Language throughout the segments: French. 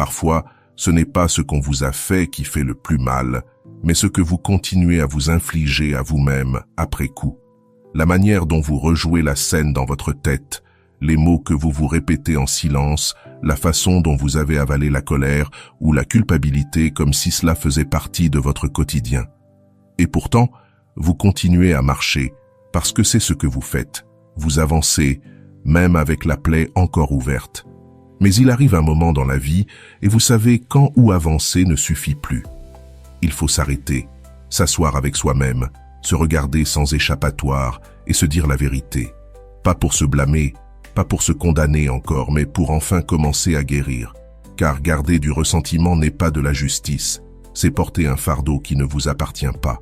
Parfois, ce n'est pas ce qu'on vous a fait qui fait le plus mal, mais ce que vous continuez à vous infliger à vous-même après coup. La manière dont vous rejouez la scène dans votre tête, les mots que vous vous répétez en silence, la façon dont vous avez avalé la colère ou la culpabilité comme si cela faisait partie de votre quotidien. Et pourtant, vous continuez à marcher, parce que c'est ce que vous faites. Vous avancez, même avec la plaie encore ouverte. Mais il arrive un moment dans la vie, et vous savez quand ou avancer ne suffit plus. Il faut s'arrêter, s'asseoir avec soi-même, se regarder sans échappatoire et se dire la vérité. Pas pour se blâmer, pas pour se condamner encore, mais pour enfin commencer à guérir. Car garder du ressentiment n'est pas de la justice, c'est porter un fardeau qui ne vous appartient pas.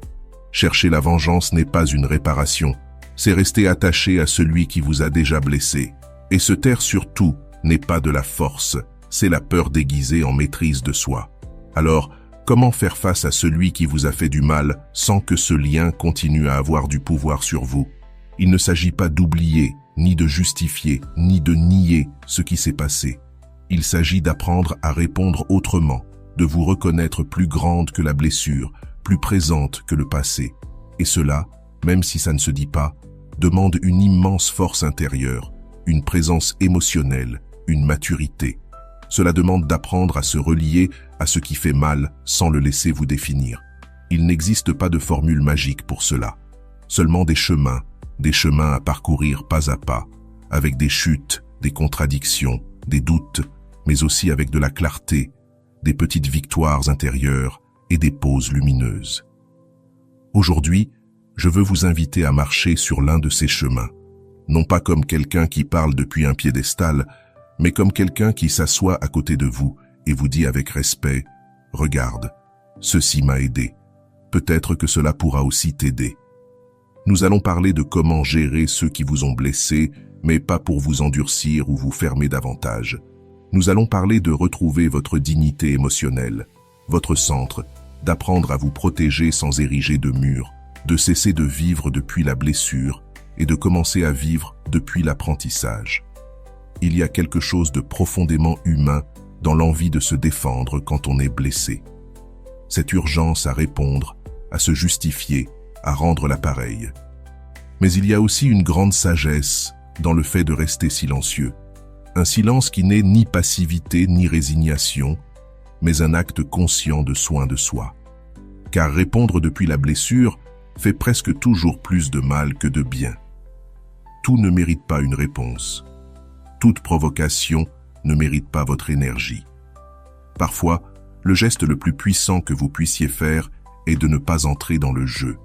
Chercher la vengeance n'est pas une réparation, c'est rester attaché à celui qui vous a déjà blessé. Et se taire sur tout n'est pas de la force, c'est la peur déguisée en maîtrise de soi. Alors, comment faire face à celui qui vous a fait du mal sans que ce lien continue à avoir du pouvoir sur vous? Il ne s'agit pas d'oublier, ni de justifier, ni de nier ce qui s'est passé. Il s'agit d'apprendre à répondre autrement, de vous reconnaître plus grande que la blessure, plus présente que le passé. Et cela, même si ça ne se dit pas, demande une immense force intérieure, une présence émotionnelle, une maturité. Cela demande d'apprendre à se relier à ce qui fait mal sans le laisser vous définir. Il n'existe pas de formule magique pour cela, seulement des chemins à parcourir pas à pas, avec des chutes, des contradictions, des doutes, mais aussi avec de la clarté, des petites victoires intérieures et des pauses lumineuses. Aujourd'hui, je veux vous inviter à marcher sur l'un de ces chemins, non pas comme quelqu'un qui parle depuis un piédestal, mais comme quelqu'un qui s'assoit à côté de vous et vous dit avec respect « Regarde, ceci m'a aidé. Peut-être que cela pourra aussi t'aider. » Nous allons parler de comment gérer ceux qui vous ont blessé, mais pas pour vous endurcir ou vous fermer davantage. Nous allons parler de retrouver votre dignité émotionnelle, votre centre, d'apprendre à vous protéger sans ériger de murs, de cesser de vivre depuis la blessure et de commencer à vivre depuis l'apprentissage. Il y a quelque chose de profondément humain dans l'envie de se défendre quand on est blessé. Cette urgence à répondre, à se justifier, à rendre l'appareil. Mais il y a aussi une grande sagesse dans le fait de rester silencieux. Un silence qui n'est ni passivité ni résignation, mais un acte conscient de soin de soi. Car répondre depuis la blessure fait presque toujours plus de mal que de bien. Tout ne mérite pas une réponse. Toute provocation ne mérite pas votre énergie. Parfois, le geste le plus puissant que vous puissiez faire est de ne pas entrer dans le jeu.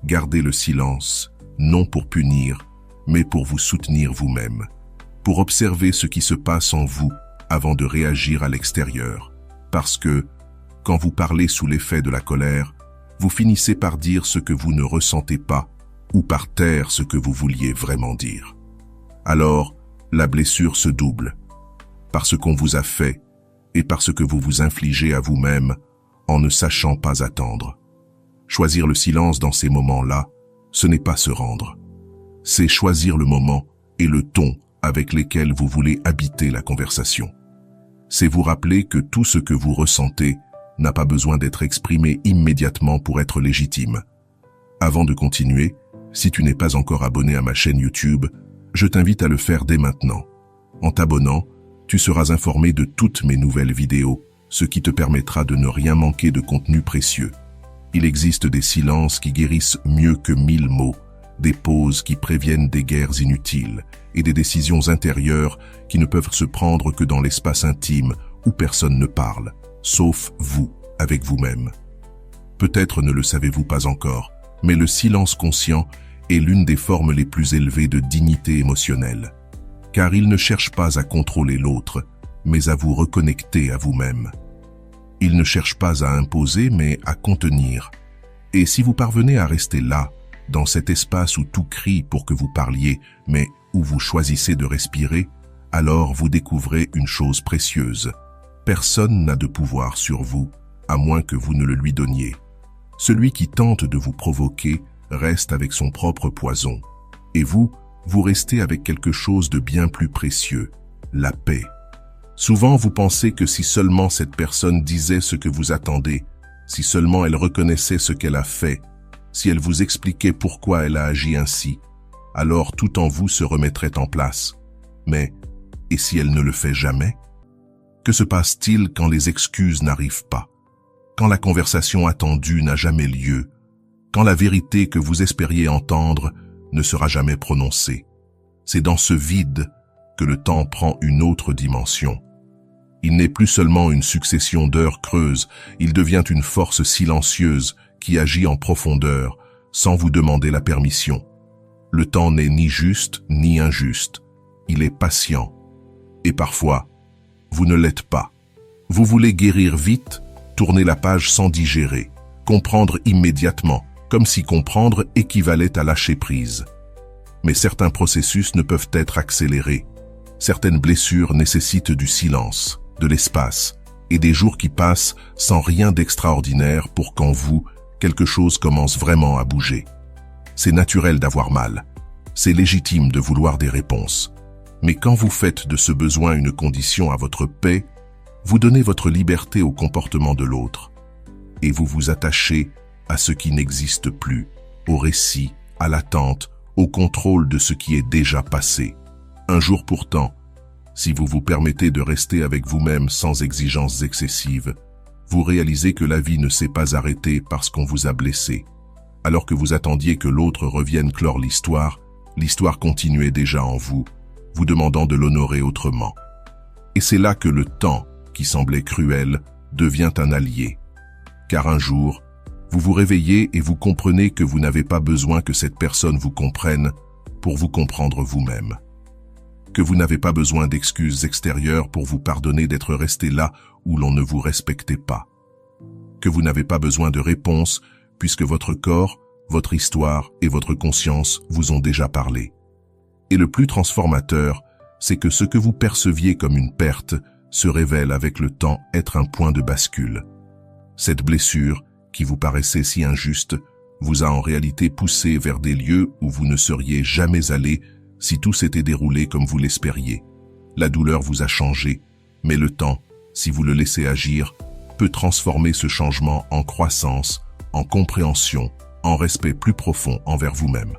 Gardez le silence, non pour punir, mais pour vous soutenir vous-même, pour observer ce qui se passe en vous avant de réagir à l'extérieur. Parce que, quand vous parlez sous l'effet de la colère, vous finissez par dire ce que vous ne ressentez pas ou par taire ce que vous vouliez vraiment dire. Alors, la blessure se double, par ce qu'on vous a fait et par ce que vous vous infligez à vous-même en ne sachant pas attendre. Choisir le silence dans ces moments-là, ce n'est pas se rendre. C'est choisir le moment et le ton avec lesquels vous voulez habiter la conversation. C'est vous rappeler que tout ce que vous ressentez n'a pas besoin d'être exprimé immédiatement pour être légitime. Avant de continuer, si tu n'es pas encore abonné à ma chaîne YouTube, je t'invite à le faire dès maintenant. En t'abonnant, tu seras informé de toutes mes nouvelles vidéos, ce qui te permettra de ne rien manquer de contenu précieux. Il existe des silences qui guérissent mieux que 1000 mots, des pauses qui préviennent des guerres inutiles et des décisions intérieures qui ne peuvent se prendre que dans l'espace intime où personne ne parle, sauf vous, avec vous-même. Peut-être ne le savez-vous pas encore, mais le silence conscient est l'une des formes les plus élevées de dignité émotionnelle, car il ne cherche pas à contrôler l'autre, mais à vous reconnecter à vous-même. Il ne cherche pas à imposer, mais à contenir. Et si vous parvenez à rester là, dans cet espace où tout crie pour que vous parliez, mais où vous choisissez de respirer, alors vous découvrez une chose précieuse. Personne n'a de pouvoir sur vous, à moins que vous ne le lui donniez. Celui qui tente de vous provoquer reste avec son propre poison. Et vous restez avec quelque chose de bien plus précieux, la paix. Souvent, vous pensez que si seulement cette personne disait ce que vous attendez, si seulement elle reconnaissait ce qu'elle a fait, si elle vous expliquait pourquoi elle a agi ainsi, alors tout en vous se remettrait en place. Mais, et si elle ne le fait jamais? Que se passe-t-il quand les excuses n'arrivent pas? Quand la conversation attendue n'a jamais lieu? Quand la vérité que vous espériez entendre ne sera jamais prononcée? C'est dans ce vide que le temps prend une autre dimension. Il n'est plus seulement une succession d'heures creuses, il devient une force silencieuse qui agit en profondeur, sans vous demander la permission. Le temps n'est ni juste ni injuste, il est patient. Et parfois, vous ne l'êtes pas. Vous voulez guérir vite, tourner la page sans digérer, comprendre immédiatement, comme si comprendre équivalait à lâcher prise. Mais certains processus ne peuvent être accélérés. Certaines blessures nécessitent du silence, de l'espace et des jours qui passent sans rien d'extraordinaire pour qu'en vous, quelque chose commence vraiment à bouger. C'est naturel d'avoir mal. C'est légitime de vouloir des réponses. Mais quand vous faites de ce besoin une condition à votre paix, vous donnez votre liberté au comportement de l'autre. Et vous vous attachez à ce qui n'existe plus, au récit, à l'attente, au contrôle de ce qui est déjà passé. Un jour pourtant, si vous vous permettez de rester avec vous-même sans exigences excessives, vous réalisez que la vie ne s'est pas arrêtée parce qu'on vous a blessé. Alors que vous attendiez que l'autre revienne clore l'histoire continuait déjà en vous, vous demandant de l'honorer autrement. Et c'est là que le temps, qui semblait cruel, devient un allié. Car un jour, vous vous réveillez et vous comprenez que vous n'avez pas besoin que cette personne vous comprenne pour vous comprendre vous-même. Que vous n'avez pas besoin d'excuses extérieures pour vous pardonner d'être resté là où l'on ne vous respectait pas. Que vous n'avez pas besoin de réponses puisque votre corps, votre histoire et votre conscience vous ont déjà parlé. Et le plus transformateur, c'est que ce que vous perceviez comme une perte se révèle avec le temps être un point de bascule. Cette blessure, qui vous paraissait si injuste, vous a en réalité poussé vers des lieux où vous ne seriez jamais allé si tout s'était déroulé comme vous l'espériez. La douleur vous a changé, mais le temps, si vous le laissez agir, peut transformer ce changement en croissance, en compréhension, en respect plus profond envers vous-même.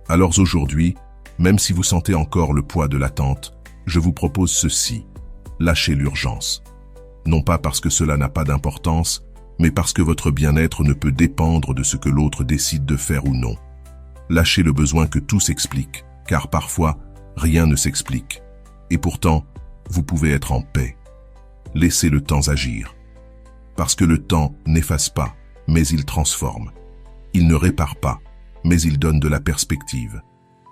Alors aujourd'hui, même si vous sentez encore le poids de l'attente, je vous propose ceci: lâchez l'urgence. Non pas parce que cela n'a pas d'importance, mais parce que votre bien-être ne peut dépendre de ce que l'autre décide de faire ou non. Lâchez le besoin que tout s'explique, car parfois, rien ne s'explique. Et pourtant, vous pouvez être en paix. Laissez le temps agir. Parce que le temps n'efface pas, mais il transforme. Il ne répare pas, mais il donne de la perspective.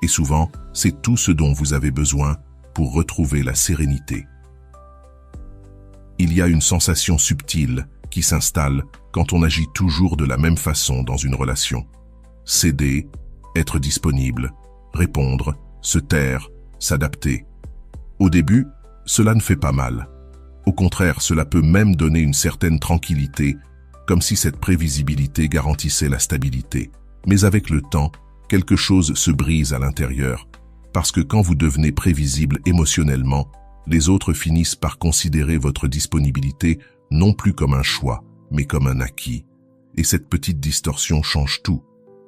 Et souvent, c'est tout ce dont vous avez besoin pour retrouver la sérénité. Il y a une sensation subtile qui s'installe quand on agit toujours de la même façon dans une relation. Céder, être disponible, répondre, se taire, s'adapter. Au début, cela ne fait pas mal. Au contraire, cela peut même donner une certaine tranquillité, comme si cette prévisibilité garantissait la stabilité. Mais avec le temps, quelque chose se brise à l'intérieur, parce que quand vous devenez prévisible émotionnellement, les autres finissent par considérer votre disponibilité non plus comme un choix, mais comme un acquis. Et cette petite distorsion change tout.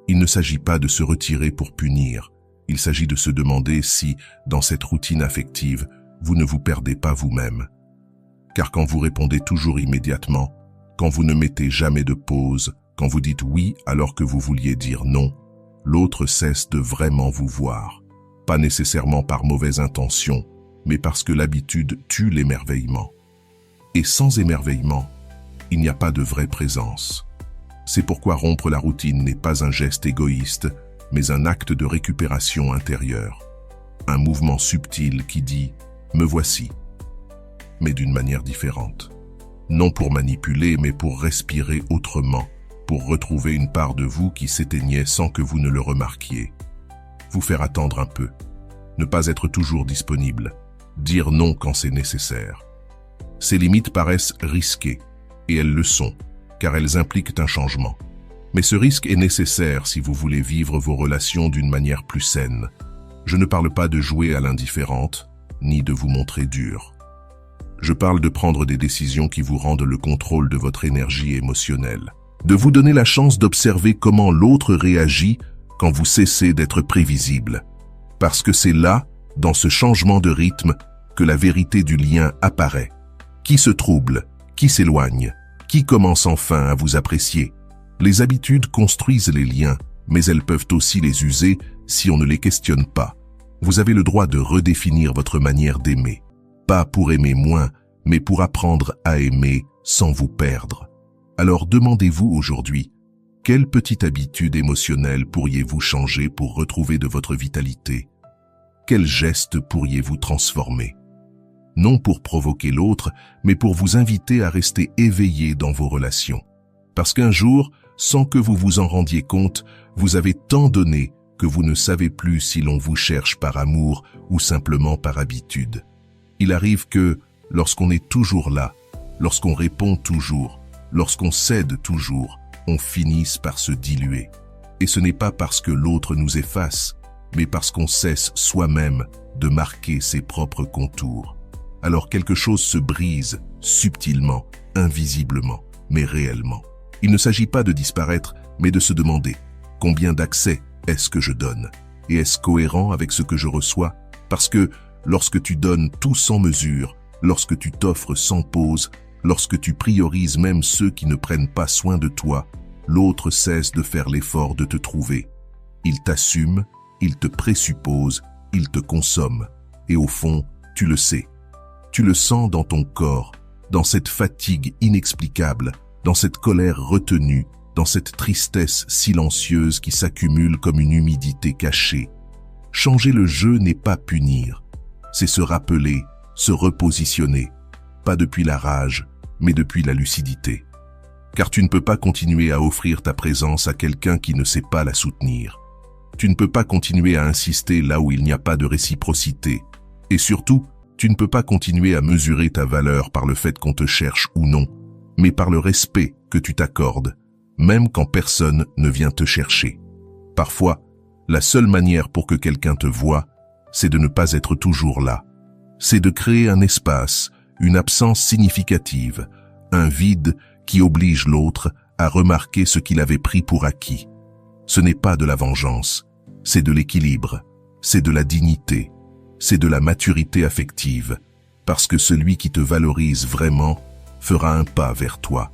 Il ne s'agit pas de se retirer pour punir. Il s'agit de se demander si, dans cette routine affective, vous ne vous perdez pas vous-même. Car quand vous répondez toujours immédiatement, quand vous ne mettez jamais de pause, quand vous dites oui alors que vous vouliez dire non, l'autre cesse de vraiment vous voir. Pas nécessairement par mauvaise intention, mais parce que l'habitude tue l'émerveillement. Et sans émerveillement, il n'y a pas de vraie présence. C'est pourquoi rompre la routine n'est pas un geste égoïste, mais un acte de récupération intérieure. Un mouvement subtil qui dit « me voici », mais d'une manière différente. Non pour manipuler, mais pour respirer autrement, pour retrouver une part de vous qui s'éteignait sans que vous ne le remarquiez. Vous faire attendre un peu. Ne pas être toujours disponible. Dire non quand c'est nécessaire. Ces limites paraissent risquées, et elles le sont, car elles impliquent un changement. Mais ce risque est nécessaire si vous voulez vivre vos relations d'une manière plus saine. Je ne parle pas de jouer à l'indifférente, ni de vous montrer dur. Je parle de prendre des décisions qui vous rendent le contrôle de votre énergie émotionnelle. De vous donner la chance d'observer comment l'autre réagit quand vous cessez d'être prévisible. Parce que c'est là, dans ce changement de rythme, que la vérité du lien apparaît. Qui se trouble? Qui s'éloigne? Qui commence enfin à vous apprécier? Les habitudes construisent les liens, mais elles peuvent aussi les user si on ne les questionne pas. Vous avez le droit de redéfinir votre manière d'aimer. Pas pour aimer moins, mais pour apprendre à aimer sans vous perdre. Alors demandez-vous aujourd'hui, quelle petite habitude émotionnelle pourriez-vous changer pour retrouver de votre vitalité? Quel geste pourriez-vous transformer? Non pour provoquer l'autre, mais pour vous inviter à rester éveillé dans vos relations. Parce qu'un jour, sans que vous vous en rendiez compte, vous avez tant donné que vous ne savez plus si l'on vous cherche par amour ou simplement par habitude. Il arrive que, lorsqu'on est toujours là, lorsqu'on répond toujours, lorsqu'on cède toujours, on finisse par se diluer. Et ce n'est pas parce que l'autre nous efface, mais parce qu'on cesse soi-même de marquer ses propres contours. Alors quelque chose se brise, subtilement, invisiblement, mais réellement. Il ne s'agit pas de disparaître, mais de se demander combien d'accès est-ce que je donne? Et est-ce cohérent avec ce que je reçois? Parce que lorsque tu donnes tout sans mesure, lorsque tu t'offres sans pause, lorsque tu priorises même ceux qui ne prennent pas soin de toi, l'autre cesse de faire l'effort de te trouver. Il t'assume, il te présuppose, il te consomme. Et au fond, tu le sais. Tu le sens dans ton corps, dans cette fatigue inexplicable, dans cette colère retenue, dans cette tristesse silencieuse qui s'accumule comme une humidité cachée. Changer le jeu n'est pas punir, c'est se rappeler, se repositionner, pas depuis la rage, mais depuis la lucidité. Car tu ne peux pas continuer à offrir ta présence à quelqu'un qui ne sait pas la soutenir. Tu ne peux pas continuer à insister là où il n'y a pas de réciprocité. Et surtout, tu ne peux pas continuer à mesurer ta valeur par le fait qu'on te cherche ou non, mais par le respect que tu t'accordes, même quand personne ne vient te chercher. Parfois, la seule manière pour que quelqu'un te voie, c'est de ne pas être toujours là. C'est de créer un espace, une absence significative, un vide qui oblige l'autre à remarquer ce qu'il avait pris pour acquis. Ce n'est pas de la vengeance, c'est de l'équilibre, c'est de la dignité, c'est de la maturité affective, parce que celui qui te valorise vraiment fera un pas vers toi,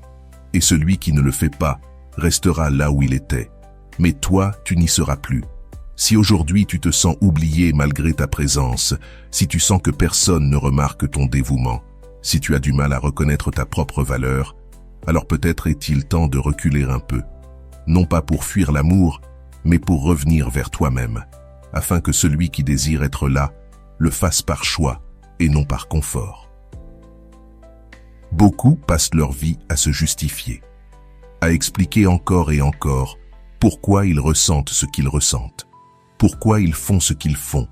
et celui qui ne le fait pas restera là où il était. Mais toi, tu n'y seras plus. Si aujourd'hui tu te sens oublié malgré ta présence, si tu sens que personne ne remarque ton dévouement, si tu as du mal à reconnaître ta propre valeur, alors peut-être est-il temps de reculer un peu. Non pas pour fuir l'amour, mais pour revenir vers toi-même, afin que celui qui désire être là le fasse par choix et non par confort. Beaucoup passent leur vie à se justifier, à expliquer encore et encore pourquoi ils ressentent ce qu'ils ressentent, pourquoi ils font ce qu'ils font,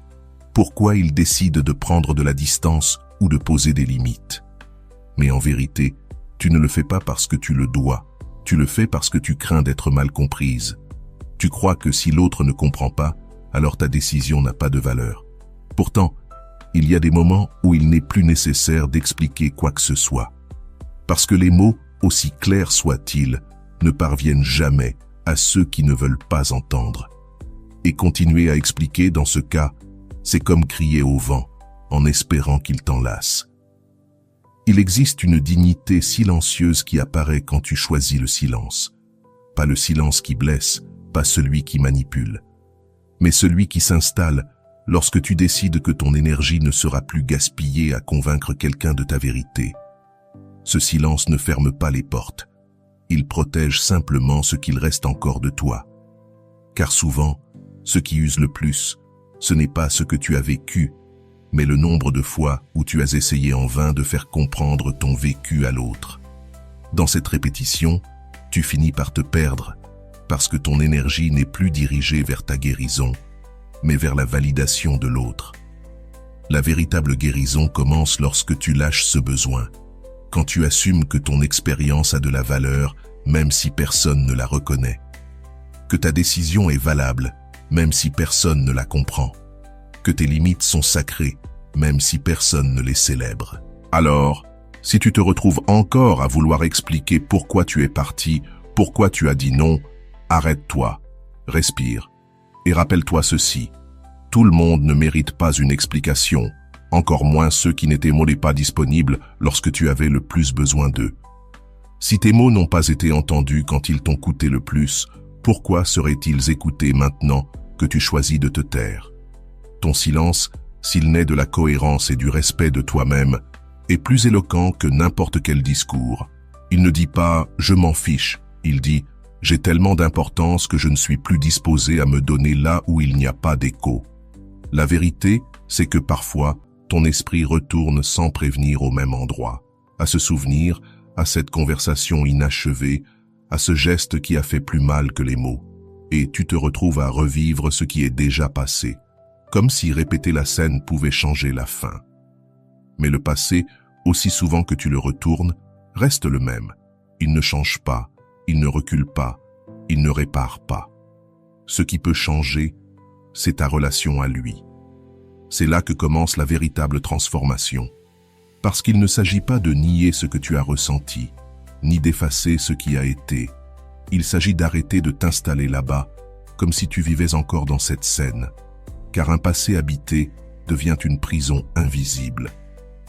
pourquoi ils décident de prendre de la distance ou de poser des limites. Mais en vérité, tu ne le fais pas parce que tu le dois, tu le fais parce que tu crains d'être mal comprise. Tu crois que si l'autre ne comprend pas, alors ta décision n'a pas de valeur. Pourtant, il y a des moments où il n'est plus nécessaire d'expliquer quoi que ce soit. Parce que les mots, aussi clairs soient-ils, ne parviennent jamais à ceux qui ne veulent pas entendre. Et continuer à expliquer dans ce cas, c'est comme crier au vent, en espérant qu'il t'enlace. Il existe une dignité silencieuse qui apparaît quand tu choisis le silence. Pas le silence qui blesse, pas celui qui manipule, mais celui qui s'installe lorsque tu décides que ton énergie ne sera plus gaspillée à convaincre quelqu'un de ta vérité. Ce silence ne ferme pas les portes. Il protège simplement ce qu'il reste encore de toi. Car souvent, ce qui use le plus, ce n'est pas ce que tu as vécu, mais le nombre de fois où tu as essayé en vain de faire comprendre ton vécu à l'autre. Dans cette répétition, tu finis par te perdre, parce que ton énergie n'est plus dirigée vers ta guérison, mais vers la validation de l'autre. La véritable guérison commence lorsque tu lâches ce besoin, quand tu assumes que ton expérience a de la valeur, même si personne ne la reconnaît, que ta décision est valable, même si personne ne la comprend, que tes limites sont sacrées, même si personne ne les célèbre. Alors, si tu te retrouves encore à vouloir expliquer pourquoi tu es parti, pourquoi tu as dit non, arrête-toi, respire et rappelle-toi ceci. Tout le monde ne mérite pas une explication, encore moins ceux qui n'étaient pas disponibles lorsque tu avais le plus besoin d'eux. Si tes mots n'ont pas été entendus quand ils t'ont coûté le plus, pourquoi seraient-ils écoutés maintenant que tu choisis de te taire? Ton silence, s'il naît de la cohérence et du respect de toi-même, est plus éloquent que n'importe quel discours. Il ne dit pas « je m'en fiche », il dit « j'ai tellement d'importance que je ne suis plus disposé à me donner là où il n'y a pas d'écho ». La vérité, c'est que parfois, ton esprit retourne sans prévenir au même endroit, à ce souvenir, à cette conversation inachevée, à ce geste qui a fait plus mal que les mots. Et tu te retrouves à revivre ce qui est déjà passé, comme si répéter la scène pouvait changer la fin. Mais le passé, aussi souvent que tu le retournes, reste le même. Il ne change pas, il ne recule pas, il ne répare pas. Ce qui peut changer, c'est ta relation à lui. C'est là que commence la véritable transformation. Parce qu'il ne s'agit pas de nier ce que tu as ressenti, ni d'effacer ce qui a été. Il s'agit d'arrêter de t'installer là-bas, comme si tu vivais encore dans cette scène. Car un passé habité devient une prison invisible.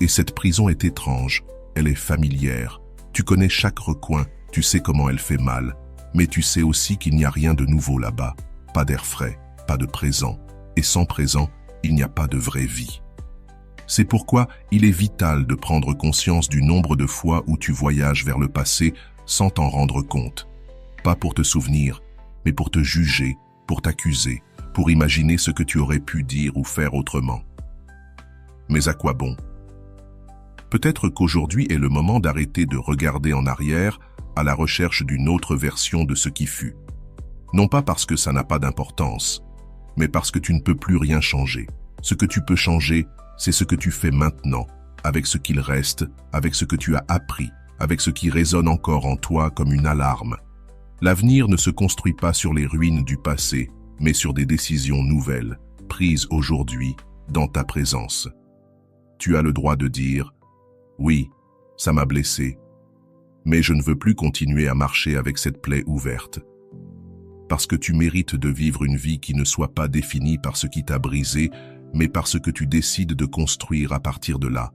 Et cette prison est étrange, elle est familière. Tu connais chaque recoin, tu sais comment elle fait mal, mais tu sais aussi qu'il n'y a rien de nouveau là-bas. Pas d'air frais, pas de présent. Et sans présent, il n'y a pas de vraie vie. C'est pourquoi il est vital de prendre conscience du nombre de fois où tu voyages vers le passé sans t'en rendre compte. Pas pour te souvenir, mais pour te juger, pour t'accuser, pour imaginer ce que tu aurais pu dire ou faire autrement. Mais à quoi bon? Peut-être qu'aujourd'hui est le moment d'arrêter de regarder en arrière à la recherche d'une autre version de ce qui fut. Non pas parce que ça n'a pas d'importance, mais parce que tu ne peux plus rien changer. Ce que tu peux changer, c'est ce que tu fais maintenant, avec ce qu'il reste, avec ce que tu as appris, avec ce qui résonne encore en toi comme une alarme. L'avenir ne se construit pas sur les ruines du passé, mais sur des décisions nouvelles, prises aujourd'hui, dans ta présence. Tu as le droit de dire « Oui, ça m'a blessé, mais je ne veux plus continuer à marcher avec cette plaie ouverte. » Parce que tu mérites de vivre une vie qui ne soit pas définie par ce qui t'a brisé, mais par ce que tu décides de construire à partir de là.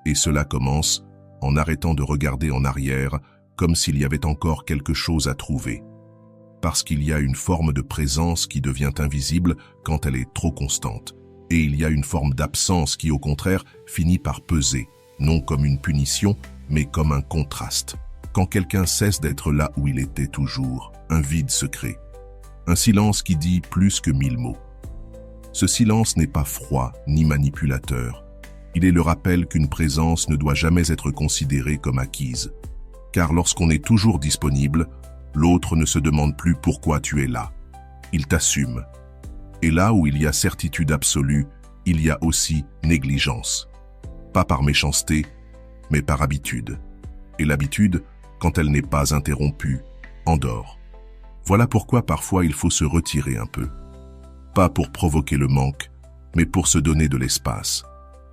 Et cela commence en arrêtant de regarder en arrière comme s'il y avait encore quelque chose à trouver. Parce qu'il y a une forme de présence qui devient invisible quand elle est trop constante. Et il y a une forme d'absence qui, au contraire, finit par peser, non comme une punition, mais comme un contraste. Quand quelqu'un cesse d'être là où il était toujours, un vide se crée. Un silence qui dit plus que 1000 mots. Ce silence n'est pas froid ni manipulateur. Il est le rappel qu'une présence ne doit jamais être considérée comme acquise. Car lorsqu'on est toujours disponible, l'autre ne se demande plus pourquoi tu es là. Il t'assume. Et là où il y a certitude absolue, il y a aussi négligence. Pas par méchanceté, mais par habitude. Et l'habitude, quand elle n'est pas interrompue, endort. Voilà pourquoi parfois il faut se retirer un peu. Pas pour provoquer le manque, mais pour se donner de l'espace.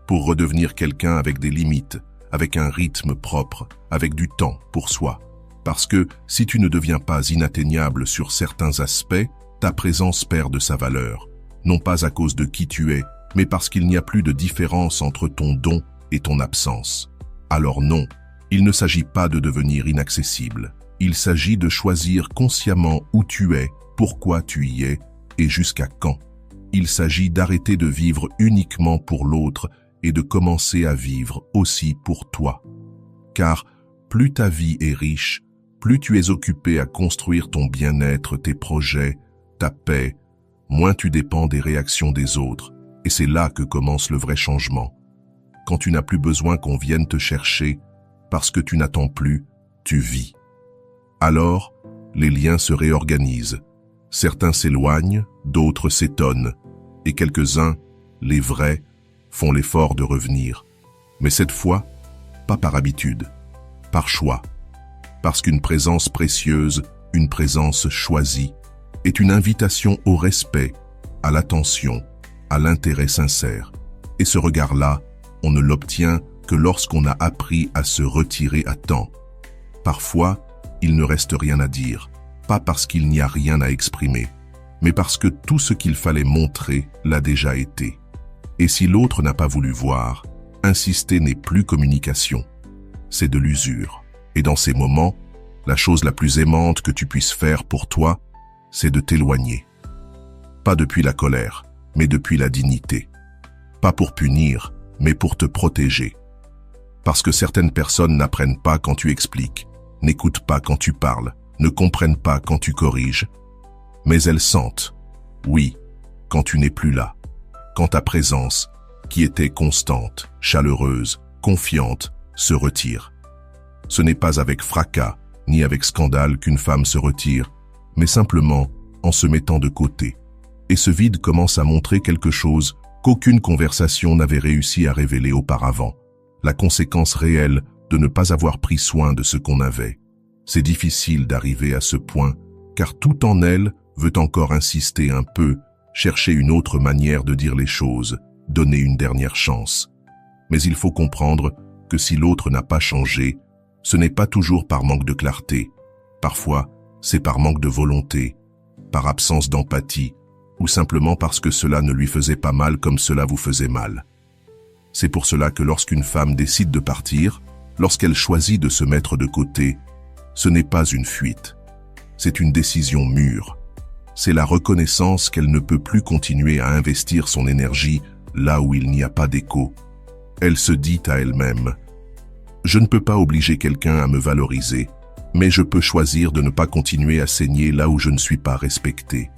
Pour redevenir quelqu'un avec des limites, avec un rythme propre, avec du temps pour soi. Parce que si tu ne deviens pas inatteignable sur certains aspects, ta présence perd de sa valeur. Non pas à cause de qui tu es, mais parce qu'il n'y a plus de différence entre ton don et ton absence. Alors non, il ne s'agit pas de devenir inaccessible. Il s'agit de choisir consciemment où tu es, pourquoi tu y es et jusqu'à quand. Il s'agit d'arrêter de vivre uniquement pour l'autre et de commencer à vivre aussi pour toi. Car plus ta vie est riche, plus tu es occupé à construire ton bien-être, tes projets, ta paix, moins tu dépends des réactions des autres. Et c'est là que commence le vrai changement. Quand tu n'as plus besoin qu'on vienne te chercher, parce que tu n'attends plus, tu vis. Alors, les liens se réorganisent. Certains s'éloignent, d'autres s'étonnent. Et quelques-uns, les vrais, font l'effort de revenir. Mais cette fois, pas par habitude, par choix. Parce qu'une présence précieuse, une présence choisie, est une invitation au respect, à l'attention, à l'intérêt sincère. Et ce regard-là, on ne l'obtient que lorsqu'on a appris à se retirer à temps. Parfois, il ne reste rien à dire, pas parce qu'il n'y a rien à exprimer, mais parce que tout ce qu'il fallait montrer l'a déjà été. Et si l'autre n'a pas voulu voir, insister n'est plus communication, c'est de l'usure. Et dans ces moments, la chose la plus aimante que tu puisses faire pour toi, c'est de t'éloigner. Pas depuis la colère, mais depuis la dignité. Pas pour punir, mais pour te protéger. Parce que certaines personnes n'apprennent pas quand tu expliques, n'écoutent pas quand tu parles, ne comprennent pas quand tu corriges, mais elles sentent, oui, quand tu n'es plus là, quand ta présence, qui était constante, chaleureuse, confiante, se retire. Ce n'est pas avec fracas, ni avec scandale qu'une femme se retire, mais simplement en se mettant de côté. Et ce vide commence à montrer quelque chose qu'aucune conversation n'avait réussi à révéler auparavant, la conséquence réelle de ne pas avoir pris soin de ce qu'on avait. C'est difficile d'arriver à ce point, car tout en elle veut encore insister un peu, chercher une autre manière de dire les choses, donner une dernière chance. Mais il faut comprendre que si l'autre n'a pas changé, ce n'est pas toujours par manque de clarté. Parfois, c'est par manque de volonté, par absence d'empathie, ou simplement parce que cela ne lui faisait pas mal comme cela vous faisait mal. C'est pour cela que lorsqu'une femme décide de partir, lorsqu'elle choisit de se mettre de côté, ce n'est pas une fuite, c'est une décision mûre. C'est la reconnaissance qu'elle ne peut plus continuer à investir son énergie là où il n'y a pas d'écho. Elle se dit à elle-même: je ne peux pas obliger quelqu'un à me valoriser, mais je peux choisir de ne pas continuer à saigner là où je ne suis pas respecté.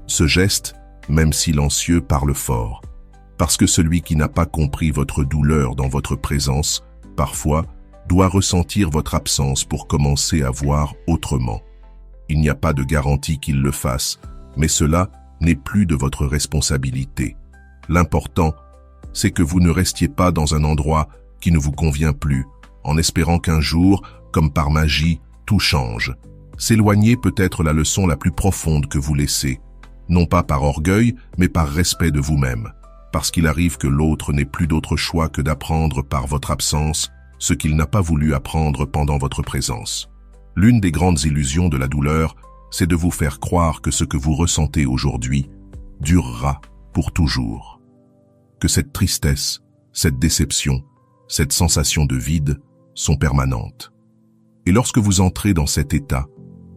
Ce geste, même silencieux, parle fort, parce que celui qui n'a pas compris votre douleur dans votre présence, parfois, doit ressentir votre absence pour commencer à voir autrement. Il n'y a pas de garantie qu'il le fasse, mais cela n'est plus de votre responsabilité. L'important, c'est que vous ne restiez pas dans un endroit qui ne vous convient plus, en espérant qu'un jour, comme par magie, tout change. S'éloigner peut être la leçon la plus profonde que vous laissez, non pas par orgueil, mais par respect de vous-même, parce qu'il arrive que l'autre n'ait plus d'autre choix que d'apprendre par votre absence ce qu'il n'a pas voulu apprendre pendant votre présence. L'une des grandes illusions de la douleur, c'est de vous faire croire que ce que vous ressentez aujourd'hui durera pour toujours. Que cette tristesse, cette déception, cette sensation de vide sont permanentes. Et lorsque vous entrez dans cet état,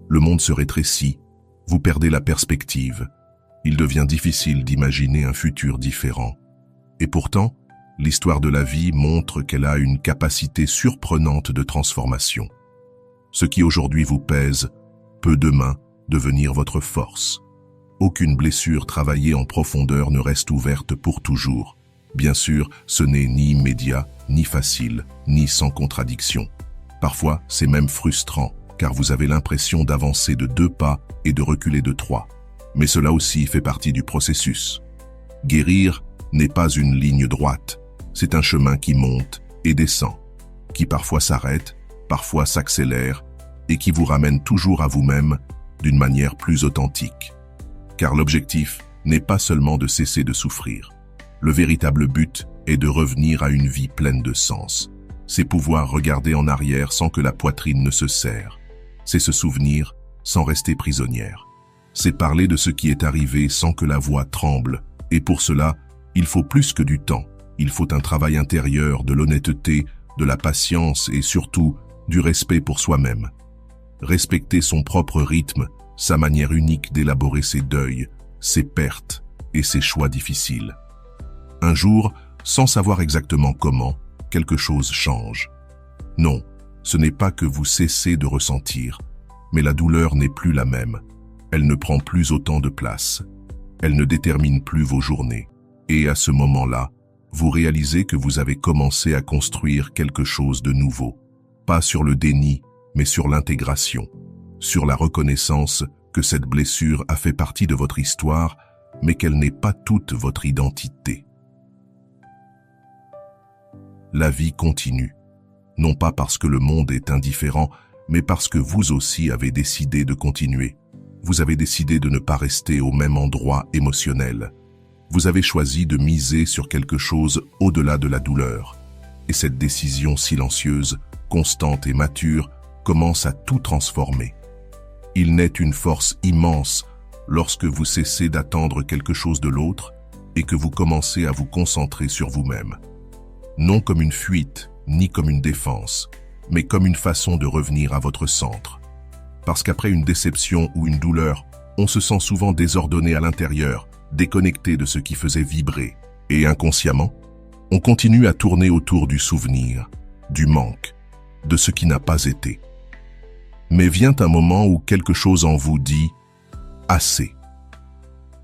le monde se rétrécit, vous perdez la perspective. Il devient difficile d'imaginer un futur différent. Et pourtant, l'histoire de la vie montre qu'elle a une capacité surprenante de transformation. Ce qui aujourd'hui vous pèse peut demain devenir votre force. Aucune blessure travaillée en profondeur ne reste ouverte pour toujours. Bien sûr, ce n'est ni immédiat, ni facile, ni sans contradiction. Parfois, c'est même frustrant, car vous avez l'impression d'avancer de 2 pas et de reculer de 3. Mais cela aussi fait partie du processus. Guérir n'est pas une ligne droite, c'est un chemin qui monte et descend, qui parfois s'arrête, parfois s'accélère, et qui vous ramène toujours à vous-même d'une manière plus authentique. Car l'objectif n'est pas seulement de cesser de souffrir. Le véritable but est de revenir à une vie pleine de sens. C'est pouvoir regarder en arrière sans que la poitrine ne se serre. C'est se souvenir sans rester prisonnière. C'est parler de ce qui est arrivé sans que la voix tremble. Et pour cela, il faut plus que du temps. Il faut un travail intérieur, de l'honnêteté, de la patience et surtout du respect pour soi-même. Respecter son propre rythme, sa manière unique d'élaborer ses deuils, ses pertes et ses choix difficiles. Un jour, sans savoir exactement comment, quelque chose change. Non, ce n'est pas que vous cessez de ressentir, mais la douleur n'est plus la même. Elle ne prend plus autant de place. Elle ne détermine plus vos journées. Et à ce moment-là, vous réalisez que vous avez commencé à construire quelque chose de nouveau. Pas sur le déni, mais sur l'intégration. Sur la reconnaissance que cette blessure a fait partie de votre histoire, mais qu'elle n'est pas toute votre identité. La vie continue, non pas parce que le monde est indifférent, mais parce que vous aussi avez décidé de continuer. Vous avez décidé de ne pas rester au même endroit émotionnel. Vous avez choisi de miser sur quelque chose au-delà de la douleur. Et cette décision silencieuse, constante et mature commence à tout transformer. Il naît une force immense lorsque vous cessez d'attendre quelque chose de l'autre et que vous commencez à vous concentrer sur vous-même. Non comme une fuite, ni comme une défense, mais comme une façon de revenir à votre centre. Parce qu'après une déception ou une douleur, on se sent souvent désordonné à l'intérieur, déconnecté de ce qui faisait vibrer. Et inconsciemment, on continue à tourner autour du souvenir, du manque, de ce qui n'a pas été. Mais vient un moment où quelque chose en vous dit « assez ».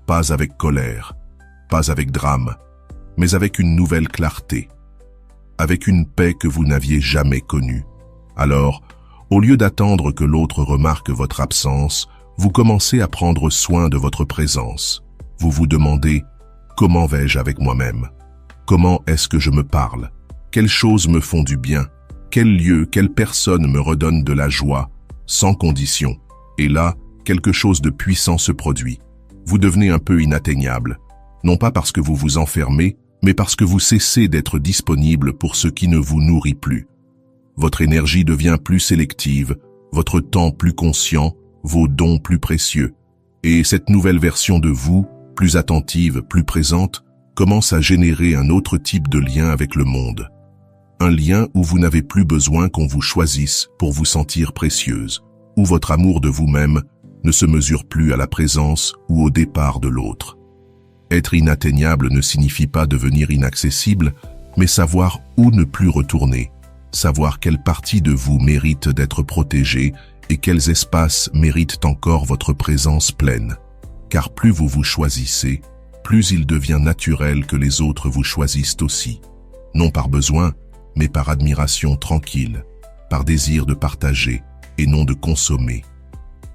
Pas avec colère, pas avec drame, mais avec une nouvelle clarté, avec une paix que vous n'aviez jamais connue. Alors, au lieu d'attendre que l'autre remarque votre absence, vous commencez à prendre soin de votre présence. Vous vous demandez « comment vais-je avec moi-même ? Comment est-ce que je me parle ? Quelles choses me font du bien ? Quel lieu, quelle personne me redonne de la joie, sans condition ?» Et là, quelque chose de puissant se produit. Vous devenez un peu inatteignable, non pas parce que vous vous enfermez, mais parce que vous cessez d'être disponible pour ce qui ne vous nourrit plus. Votre énergie devient plus sélective, votre temps plus conscient, vos dons plus précieux. Et cette nouvelle version de vous, plus attentive, plus présente, commence à générer un autre type de lien avec le monde. Un lien où vous n'avez plus besoin qu'on vous choisisse pour vous sentir précieuse, où votre amour de vous-même ne se mesure plus à la présence ou au départ de l'autre. Être inatteignable ne signifie pas devenir inaccessible, mais savoir où ne plus retourner, savoir quelle partie de vous mérite d'être protégée et quels espaces méritent encore votre présence pleine. Car plus vous vous choisissez, plus il devient naturel que les autres vous choisissent aussi. Non par besoin, mais par admiration tranquille, par désir de partager et non de consommer.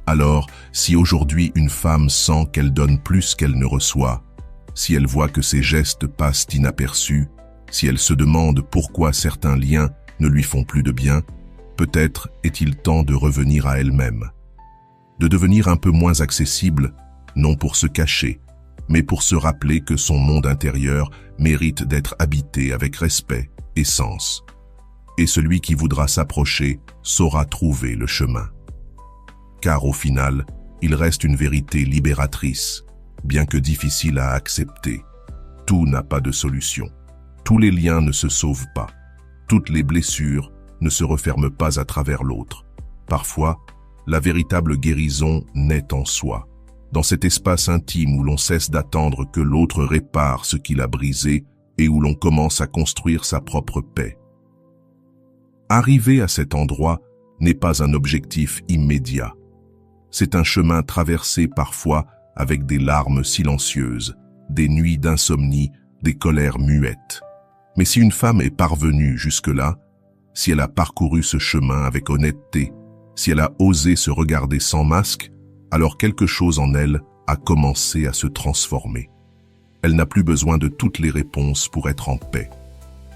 Alors, si aujourd'hui une femme sent qu'elle donne plus qu'elle ne reçoit, si elle voit que ses gestes passent inaperçus, si elle se demande pourquoi certains liens ne lui font plus de bien, peut-être est-il temps de revenir à elle-même, de devenir un peu moins accessible, non pour se cacher, mais pour se rappeler que son monde intérieur mérite d'être habité avec respect et sens. Et celui qui voudra s'approcher saura trouver le chemin. Car au final, il reste une vérité libératrice, bien que difficile à accepter. Tout n'a pas de solution. Tous les liens ne se sauvent pas. Toutes les blessures ne se referment pas à travers l'autre. Parfois, la véritable guérison naît en soi, dans cet espace intime où l'on cesse d'attendre que l'autre répare ce qu'il a brisé et où l'on commence à construire sa propre paix. Arriver à cet endroit n'est pas un objectif immédiat. C'est un chemin traversé parfois avec des larmes silencieuses, des nuits d'insomnie, des colères muettes. Mais si une femme est parvenue jusque-là, si elle a parcouru ce chemin avec honnêteté, si elle a osé se regarder sans masque, alors quelque chose en elle a commencé à se transformer. Elle n'a plus besoin de toutes les réponses pour être en paix.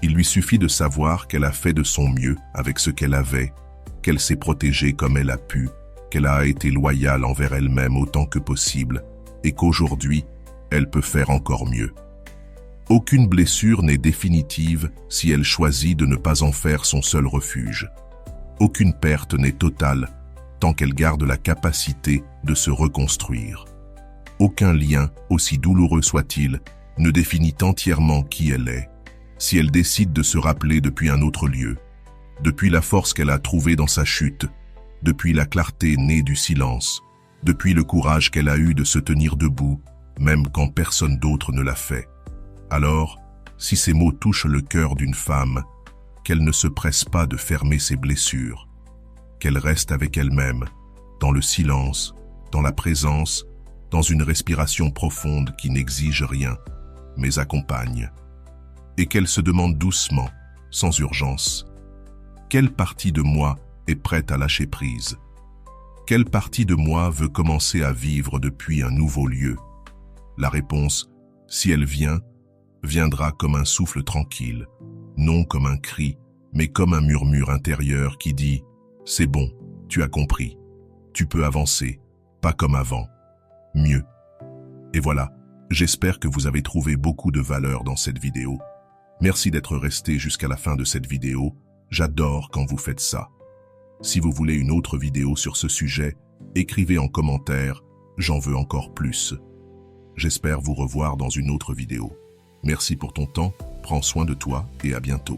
Il lui suffit de savoir qu'elle a fait de son mieux avec ce qu'elle avait, qu'elle s'est protégée comme elle a pu, qu'elle a été loyale envers elle-même autant que possible, et qu'aujourd'hui, elle peut faire encore mieux. Aucune blessure n'est définitive si elle choisit de ne pas en faire son seul refuge. Aucune perte n'est totale tant qu'elle garde la capacité de se reconstruire. Aucun lien, aussi douloureux soit-il, ne définit entièrement qui elle est, si elle décide de se rappeler depuis un autre lieu, depuis la force qu'elle a trouvée dans sa chute, depuis la clarté née du silence, depuis le courage qu'elle a eu de se tenir debout, même quand personne d'autre ne l'a fait. Alors, si ces mots touchent le cœur d'une femme, qu'elle ne se presse pas de fermer ses blessures, qu'elle reste avec elle-même, dans le silence, dans la présence, dans une respiration profonde qui n'exige rien, mais accompagne, et qu'elle se demande doucement, sans urgence, quelle partie de moi est prête à lâcher prise? Quelle partie de moi veut commencer à vivre depuis un nouveau lieu? La réponse, si elle vient, viendra comme un souffle tranquille, non comme un cri, mais comme un murmure intérieur qui dit « C'est bon, tu as compris, tu peux avancer, pas comme avant, mieux ». Et voilà, j'espère que vous avez trouvé beaucoup de valeur dans cette vidéo. Merci d'être resté jusqu'à la fin de cette vidéo. J'adore quand vous faites ça. Si vous voulez une autre vidéo sur ce sujet, écrivez en commentaire, j'en veux encore plus. J'espère vous revoir dans une autre vidéo. Merci pour ton temps, prends soin de toi et à bientôt.